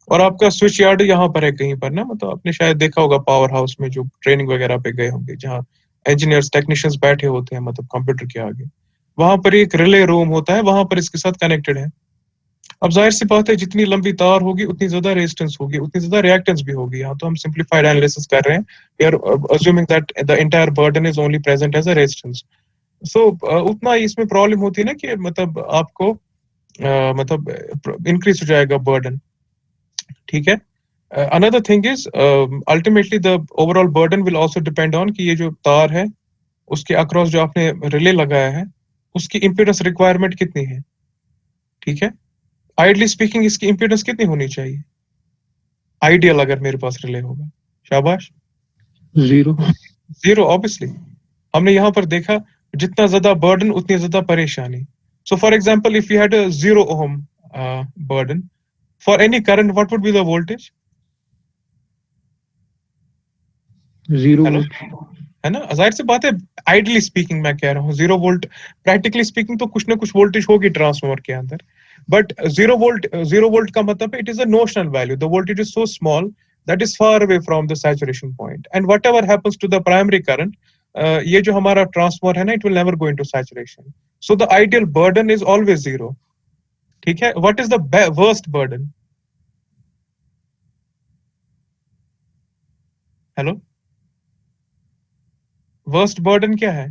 और आपका स्विच यार्ड यहाँ पर है कहीं पर ना, मतलब आपने शायद देखा होगा पावर हाउस में जो ट्रेनिंग वगैरह पे गए होंगे, जहाँ इंजीनियर्स टेक्नीशियंस बैठे होते हैं मतलब कंप्यूटर के आगे, वहां पर एक रिले रूम होता है, वहां पर इसके साथ कनेक्टेड है. अब जाहिर सी बात है, जितनी लंबी तार होगी उतनी ज्यादा रेजिस्टेंस होगी, उतनी ज्यादा रिएक्टेंस भी होगी. यहाँ तो हम सिंप्लीफाइड एनालिसिस कर रहे हैं, we are assuming that the entire burden is only present as a resistance. So उतना इसमें प्रॉब्लम होती है ना कि मतलब आपको मतलब इंक्रीज हो जाएगा बर्डन. ठीक है. Another thing is ultimately the overall burden will also depend on कि ये जो तार है उसके अक्रॉस जो आपने रिले लगाया है उसकी इम्पीडेंस रिक्वायरमेंट कितनी है. ठीक है, आइडली स्पीकिंग इसकी इम्पीडेंस कितनी होनी चाहिए आइडियल, अगर मेरे पास रिले होगा? शाबाश. जीरो। Zero obviously. हमने यहाँ पर देखा जितना ज्यादा बर्डन उतनी ज्यादा परेशानी. So for example if you had a 0 ohm burden for any current, what would be the voltage? Zero hello, volt. है ना, जाहिर सी बात है. आइडली स्पीकिंग मैं कह रहा हूँ 0 वोल्ट. प्रैक्टिकली स्पीकिंग तो कुछ ना कुछ वोल्टेज होगी ट्रांसफार्मर के अंदर. बट 0 वोल्ट का मतलब है it is a notional value. The voltage is so small that is far away from the saturation point, and whatever happens to the primary current, ये जो हमारा ट्रांसफार्मर है ना, it will never go into saturation. So the ideal burden is always zero. ठीक है. What is the worst burden? Hello, worst burden क्या है?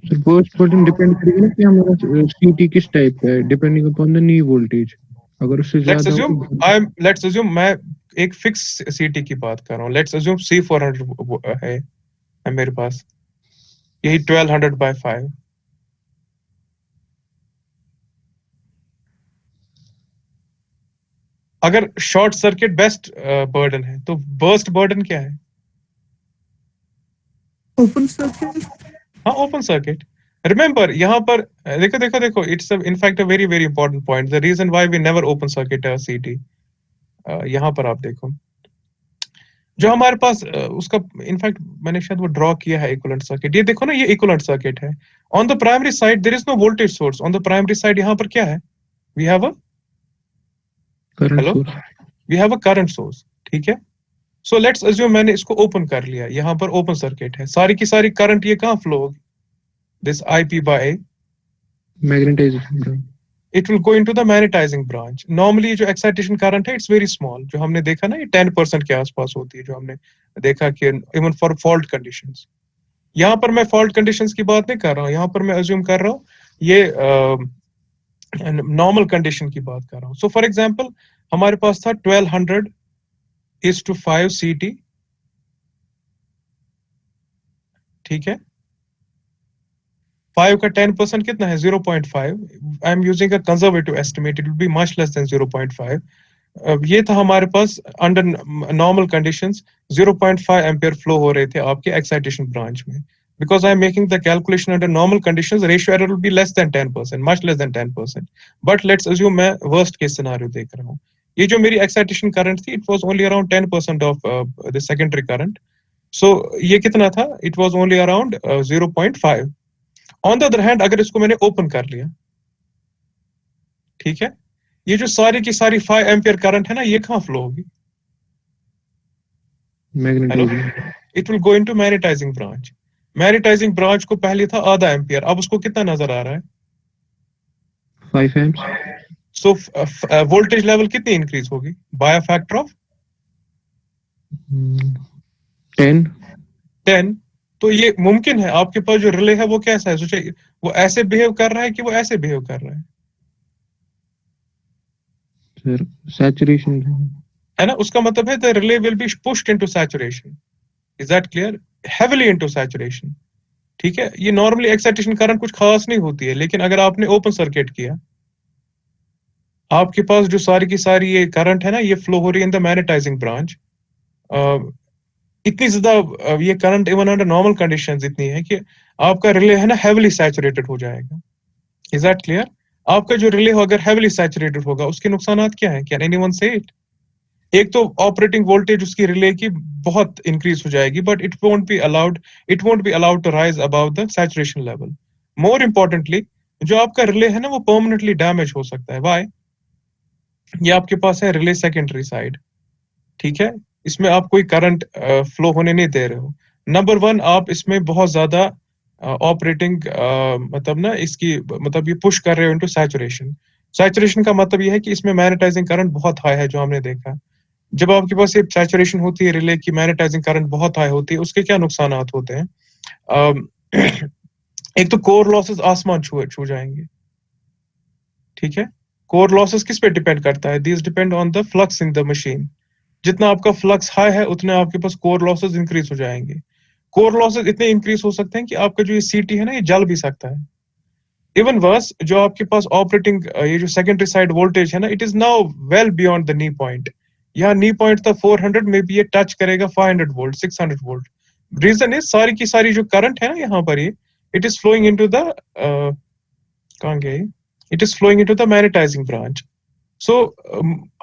Sir first button depend करेगा ना कि हमारा सीटी किस टाइप का है, depending upon the knee voltage. अगर उससे लेट्स ज्यादा हो अज्यूम तो लेट्स अज्यूम मैं एक फिक्स सीटी की बात कर रहा हूँ. लेट्स अज्यूम C400 है मेरे पास, यही 1200/5. अगर शॉर्ट सर्किट बेस्ट बर्डन है तो बर्स्ट बर्डन क्या है? Open circuit. हाँ, ओपन सर्किट. रिमेंबर यहाँ पर देखो देखो देखो, it's in fact a very very important point. The reason why we never open circuit CT. यहाँ पर आप देखो जो हमारे पास उसका इनफैक्ट मैंने शायद वो ड्रॉ किया है इक्विवेलेंट सर्किट. ये देखो ना, ये इक्विवेलेंट सर्किट है. On the primary side there is no voltage source. On the primary side यहाँ पर क्या है? We have a current hello, source. We have a current source. ठीक है. सो लेट्स अज्यूम मैंने इसको ओपन कर लिया. यहाँ पर ओपन सर्किट है. सारी की सारी करंट ये कहाँ फ्लो होगी? This IP/A, magnetization. it will go into the magnetizing branch. Normally जो excitation current है, it's very small. जो हमने देखा ना, ये 10% के आसपास होती है. जो हमने देखा कि even for fault conditions. यहाँ पर मैं fault conditions की बात नहीं कर रहा हूँ. यहाँ पर मैं assume कर रहा हूँ ये normal condition की बात कर रहा हूँ. So for example, हमारे पास था 1200:5 CT. ठीक है. 5 का 10% कितना है? 0.5. I am using a conservative estimate, it will be much less than 0.5. ये था हमारे पास under normal conditions. 0.5 ampere flow हो रहे थे आपके एक्साइटेशन ब्रांच में. Because I am making the calculation under normal conditions, ratio error will be less than 10%, much less than 10%. But let's assume मैं वर्स्ट केस सिनेरियो देख रहा हूँ. ये जो मेरी एक्साइटेशन करंट थी, it was only around 10% of the secondary current. So ये कितना था? It was only around 0.5. On the other hand अगर इसको मैंने ओपन कर लिया, ठीक है, ये जो सारी की सारी 5 एम्पियर करंट है ना, ये कहाँ फ्लो होगी? Hello, magnetizing. It will go into magnetizing branch. Magnetizing branch को पहले था आधा एम्पियर, अब उसको कितना नजर आ रहा है? 5 एम्प्स। सो वोल्टेज लेवल कितनी इंक्रीज होगी? By a factor of 10। 10. तो ये मुमकिन है आपके पास जो रिले है वो कैसा है? सोचिए, वो ऐसे बिहेव कर रहा है कि वो ऐसे बिहेव कर रहा सर सैचुरेशन। है ना? उसका मतलब है the relay will be pushed into saturation. Is that clear? Heavily into saturation. ठीक है. ये नॉर्मली एक्साइटेशन करंट कुछ खास नहीं होती है, लेकिन अगर आपने ओपन सर्किट किया, आपके पास जो सारी की सारी ये करंट है ना, ये फ्लो हो रही है इन द मैग्नेटाइजिंग ब्रांच. इतनी ज्यादा ये current even under normal conditions इतनी है कि आपका रिले है ना हेवीली सैचुरेटेड हो जाएगा. Is that clear? आपका जो रिले अगर हेवीली सैचुरेटेड होगा, उसके नुकसानात क्या है? कैन एनीवन से इट? एक तो ऑपरेटिंग वोल्टेज उसकी रिले की बहुत इंक्रीज हो जाएगी, but it won't be allowed to rise above the saturation level. More importantly, जो आपका रिले है ना, वो परमानेंटली डैमेज हो सकता है. व्हाई? ये आपके पास है रिले सेकेंडरी साइड. ठीक है. इसमें आप कोई करंट फ्लो होने नहीं दे रहे हो. नंबर वन, आप इसमें बहुत ज्यादा ऑपरेटिंग मतलब ना इसकी मतलब ये पुश कर रहे हो इनटू सैचुरेशन. सैचुरेशन का मतलब ये है कि इसमें मैग्नेटाइजिंग करंट बहुत हाई है, जो हमने देखा. जब आपके पास ये सैचुरेशन होती है रिले की, मैग्नेटाइजिंग करंट बहुत हाई होती है, उसके क्या नुकसान होते हैं? अम, एक तो कोर लॉसेस आसमान छू छू जाएंगे. ठीक है. कोर लॉसेस किस पे डिपेंड करता है? This depend on the flux in the machine. जितना आपका फ्लक्स हाई है, उतने आपके पास कोर लॉसेस इंक्रीज हो जाएंगे. कोर लॉसेस इतने इंक्रीज हो सकते हैं कि आपका जो ये सीटी है ना, ये जल भी सकता है. इवन वर्स, जो आपके पास ऑपरेटिंग ये जो सेकेंडरी साइड वोल्टेज है ना, it is now well beyond the knee point. यहाँ नी पॉइंट था 400, में भी ये टच करेगा 500 वोल्ट, 600 वोल्ट। रीजन इज सारी की सारी जो करंट है ना यहाँ पर, ये it is flowing into the कहाँ गया, it is flowing into the magnetising branch. So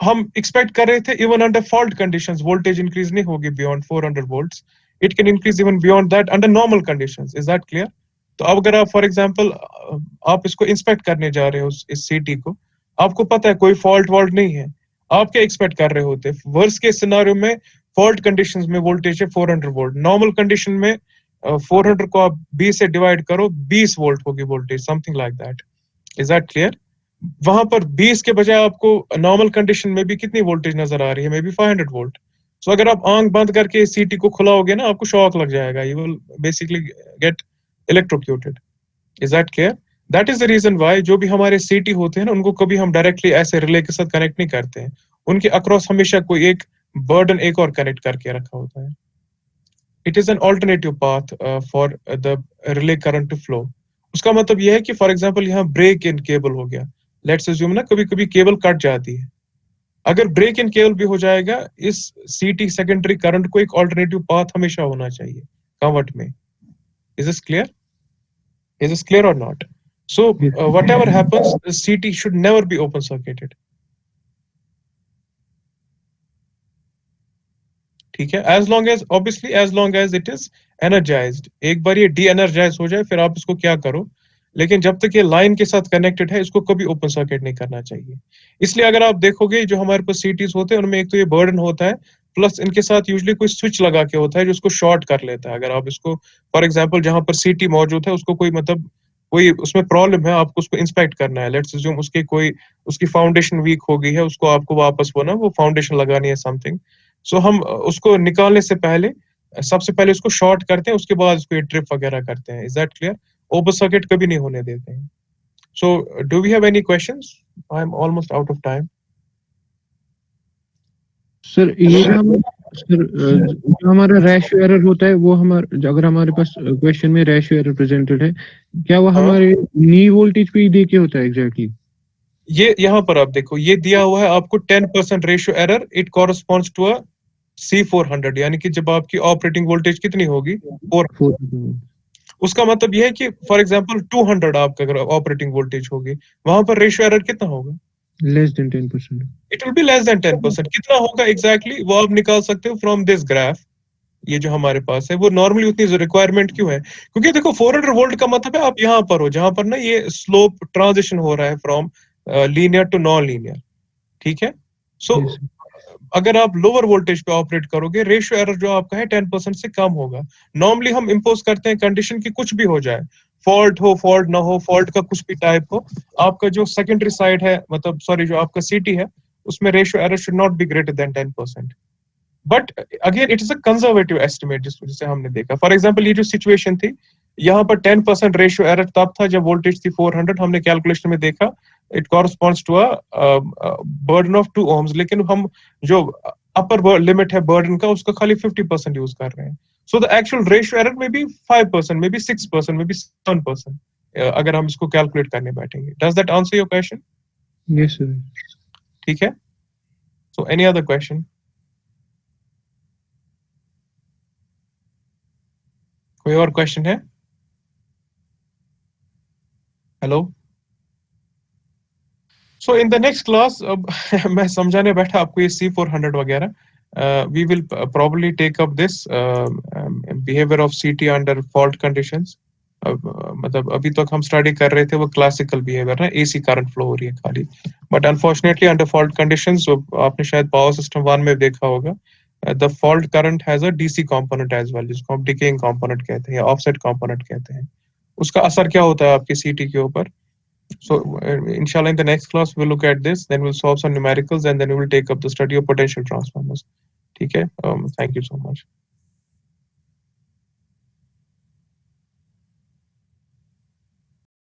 हम एक्सपेक्ट कर रहे थे even under fault conditions voltage increase नहीं होगी beyond 400 volts, it can increase even beyond that under normal conditions. Is that clear? तो अब अगर आप फॉर एग्जांपल आप इसको इंस्पेक्ट करने जा रहे हो इस सीटी को, आपको पता है कोई फॉल्ट वॉल्ट नहीं है, आप क्या एक्सपेक्ट कर रहे होते? वर्स्ट के सिनारियो में फॉल्ट कंडीशंस में वोल्टेज है 400 वोल्ट, नॉर्मल कंडीशन में 400 को आप 20 से डिवाइड करो, 20 वोल्ट होगी voltage, something like that. Is that clear? वहां पर 20 के बजाय आपको नॉर्मल कंडीशन में भी कितनी वोल्टेज नजर आ रही है, मे बी 500 वोल्ट। सो अगर आप आंख बंद करके सीटी को खुलाओगे ना, आपको शॉक लग जाएगा, you will basically get electrocuted. Is that clear? That is the reason why जो भी हमारे सीटी होते हैं ना, उनको कभी हम डायरेक्टली ऐसे रिले के साथ कनेक्ट नहीं करते हैं, उनके अक्रॉस हमेशा कोई एक बर्डन एक और कनेक्ट करके रखा होता है। It is an alternative path for the relay current to flow. उसका मतलब यह है कि फॉर एग्जांपल यहाँ ब्रेक इन केबल हो गया, लेट्स अज्यूम ना कभी कभी केबल कट जाती है, अगर ब्रेक इन केबल भी हो जाएगा, इस सीटी सेकेंडरी करंट को एक ऑल्टरनेटिव पाथ हमेशा होना चाहिए कन्वर्ट में। Is this clear? Is this clear और not? So Yes. whatever happens, the CT should never be open circuited. ठीक है, as long as obviously as long as it is energized। एक बार ये de-energize हो जाए फिर आप इसको क्या करो, लेकिन जब तक ये लाइन के साथ कनेक्टेड है इसको कभी ओपन सर्किट नहीं करना चाहिए। इसलिए अगर आप देखोगे जो हमारे पास सीटीज होते हैं उनमें एक तो ये बर्डन होता है, प्लस इनके साथ यूजली कोई स्विच लगा के होता है जो उसको शॉर्ट कर लेता है। अगर आप इसको फॉर एग्जांपल जहां पर सीटी मौजूद है उसको कोई मतलब कोई उसमें प्रॉब्लम है, आपको उसको इंस्पेक्ट करना है, लेट्स अज्यूम उसकी कोई उसकी फाउंडेशन वीक हो गई है, उसको आपको वापस वो फाउंडेशन लगानी है समथिंग। सो हम उसको निकालने से पहले सबसे पहले उसको शॉर्ट करते हैं, उसके बाद उसको ट्रिप वगैरह करते हैं। Is that clear? Open circuit कभी नहीं होने देते हैं। So do we have any questions? I am almost out of time. Sir ये जो हम सर जो हमारा रेशियो एरर होता है वो अगर हमारे पास क्वेश्चन में रेशियो एरर प्रेजेंटेड है, क्या वो हमारे नी वोल्टेज पे ही दे के होता है एग्जैक्टली? ये यहाँ पर आप देखो, ये दिया हुआ है आपको 10% ratio error, it corresponds to a C400, यानी कि जब आपकी ऑपरेटिंग वोल्टेज कितनी होगी 4, उसका मतलब यह है कि फॉर एग्जांपल 200 आपका अगर ऑपरेटिंग वोल्टेज होगी, वहां पर रेशियो एरर कितना होगा? Less than 10%। It will be less than 10%। कितना होगा एग्जैक्टली वो आप निकाल सकते हो फ्रॉम दिस ग्राफ। ये जो हमारे पास है वो नॉर्मली उतनी रिक्वायरमेंट क्यों है? क्योंकि देखो 400 वोल्ट का मतलब है आप यहाँ पर हो जहां पर ना ये स्लोप ट्रांजिशन हो रहा है from linear to non linear. ठीक है, सो Yes, अगर आप लोअर वोल्टेज पे ऑपरेट करोगे, रेशियो एरर जो आपका है 10% से कम होगा। नॉर्मली हम इंपोज करते हैं कंडीशन की कुछ भी हो जाए, फॉल्ट हो फॉल्ट ना हो, फॉल्ट का कुछ भी टाइप हो, आपका जो सेकेंडरी साइड है मतलब सॉरी जो आपका सीटी है उसमें ratio error should not be greater than 10%। But again it is a conservative estimate जिसे हमने देखा। फॉर एग्जाम्पल ये जो सिचुएशन थी यहाँ पर 10% रेशियो एरर तब था जब वोल्टेज थी 400, हमने कैलकुलेशन में देखा it corresponds to a burden of 2 ohms, लेकिन हम जो अपर लिमिट है बर्डन का उसका खाली 50% यूज कर रहे हैं। So the actual ratio error maybe 5%, maybe 6%, maybe 7%, अगर हम इसको कैलकुलेट करने बैठेंगे। Does that answer your question? yes sir। ठीक है, सो एनी अदर क्वेश्चन? कोई और क्वेश्चन है? Hello? So in the next class अब मैं समझाने बैठा आपको ये C400 वगैरह। We will probably take up this behaviour of CT under fault conditions. मतलब अभी तक हम स्टडी कर रहे थे वो क्लासिकल बिहेवियर है, एसी करंट फ्लो हो रही है खाली, but unfortunately under fault conditions जो आपने शायद पावर सिस्टम 1 में देखा होगा, the fault current has a DC component as well, जिसको हम डिकेइंग कंपोनेंट कहते हैं या ऑफसेट कंपोनेंट कहते हैं। उसका असर क्या होता है आपकी सीटी के ऊपर? So, inshallah, in the next class, we'll look at this, then we'll solve some numericals, and then we will take up the study of potential transformers. Okay? Thank you so much.